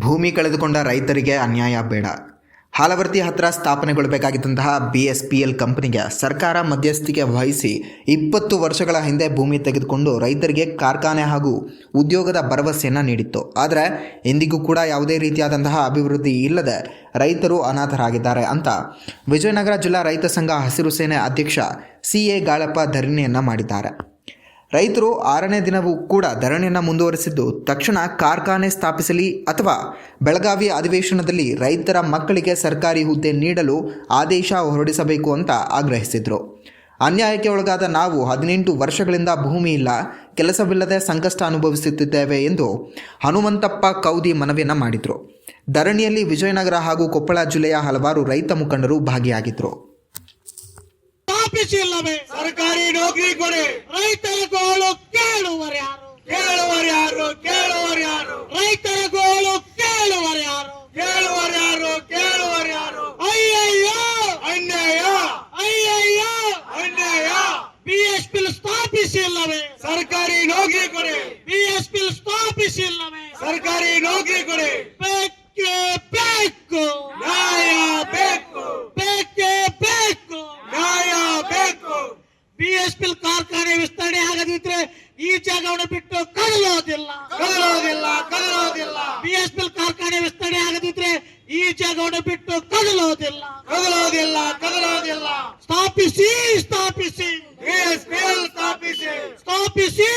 ಭೂಮಿ ಕಳೆದುಕೊಂಡ ರೈತರಿಗೆ ಅನ್ಯಾಯ ಬೇಡ. ಹಾಲವರ್ತಿ ಹತ್ತಿರ ಸ್ಥಾಪನೆಗೊಳ್ಳಬೇಕಾಗಿದ್ದಂತಹ BSPL ಕಂಪನಿಗೆ ಸರ್ಕಾರ ಮಧ್ಯಸ್ಥಿಕೆ ವಹಿಸಿ 20 ವರ್ಷಗಳ ಹಿಂದೆ ಭೂಮಿ ತೆಗೆದುಕೊಂಡು ರೈತರಿಗೆ ಕಾರ್ಖಾನೆ ಹಾಗೂ ಉದ್ಯೋಗದ ಭರವಸೆಯನ್ನು ನೀಡಿತ್ತು. ಆದರೆ ಇಂದಿಗೂ ಕೂಡ ಯಾವುದೇ ರೀತಿಯಾದಂತಹ ಅಭಿವೃದ್ಧಿ ಇಲ್ಲದೆ ರೈತರು ಅನಾಥರಾಗಿದ್ದಾರೆ ಅಂತ ವಿಜಯನಗರ ಜಿಲ್ಲಾ ರೈತ ಸಂಘ ಹಸಿರು ಸೇನೆ ಅಧ್ಯಕ್ಷ CA ಗಾಳಪ್ಪ ಧರಣಿಯನ್ನು ಮಾಡಿದ್ದಾರೆ. ರೈತರು 6ನೇ ದಿನವೂ ಕೂಡ ಧರಣಿಯನ್ನು ಮುಂದುವರೆಸಿದ್ದು, ತಕ್ಷಣ ಕಾರ್ಖಾನೆ ಸ್ಥಾಪಿಸಲಿ ಅಥವಾ ಬೆಳಗಾವಿ ಅಧಿವೇಶನದಲ್ಲಿ ರೈತರ ಮಕ್ಕಳಿಗೆ ಸರ್ಕಾರಿ ಹುದ್ದೆ ನೀಡಲು ಆದೇಶ ಹೊರಡಿಸಬೇಕು ಅಂತ ಆಗ್ರಹಿಸಿದರು. ಅನ್ಯಾಯಕ್ಕೆ ಒಳಗಾದ ನಾವು 18 ವರ್ಷಗಳಿಂದ ಭೂಮಿ ಇಲ್ಲ, ಕೆಲಸವಿಲ್ಲದೆ ಸಂಕಷ್ಟ ಅನುಭವಿಸುತ್ತಿದ್ದೇವೆ ಎಂದು ಹನುಮಂತಪ್ಪ ಕೌದಿ ಮನವಿಯನ್ನು ಮಾಡಿದರು. ಧರಣಿಯಲ್ಲಿ ವಿಜಯನಗರ ಹಾಗೂ ಕೊಪ್ಪಳ ಜಿಲ್ಲೆಯ ಹಲವಾರು ರೈತ ಮುಖಂಡರು ಭಾಗಿಯಾಗಿದ್ದರು. ಸರ್ಕಾರಿ ನೌಕರಿ ಕೊಡಿ, ರೈತರ ಗೋಳು ಕೇಳುವರ್ಯಾರು, ರೈತರ ಗೋಳು ಕೇಳುವರ್ಯಾರು. ಅಯ್ಯಯ್ಯೋ ಅನ್ಯಾಯ, BSPL ಸ್ಥಾಪಿಸಿಲ್ಲವೇ? ಸರ್ಕಾರಿ ನೌಕರಿ ಕೊಡಿ. BSPL ಸ್ಥಾಪಿಸಿಲ್ಲವೇ? ಸರ್ಕಾರಿ ನೌಕರಿ ಕೊಡಿ. ಬೇಕೇ ಬೇಕು ನ್ಯಾಯ, ಬೇಕೇ ಬೇಕು ನ್ಯಾಯ ಬೇಕು. BSPL ಕಾರ್ಖಾನೆ ವಿಸ್ತರಣೆ ಆಗದಿದ್ರೆ ಈ ಜಾಗವನ್ನು ಬಿಟ್ಟು ಕದಲೋದಿಲ್ಲ. BSPL ಕಾರ್ಖಾನೆ ವಿಸ್ತರಣೆ ಆಗದಿದ್ರೆ ಈ ಜಾಗವನ್ನು ಬಿಟ್ಟು ಕದಲೋದಿಲ್ಲ. ಸ್ಥಾಪಿಸಿ BSPL ಸ್ಥಾಪಿಸಿ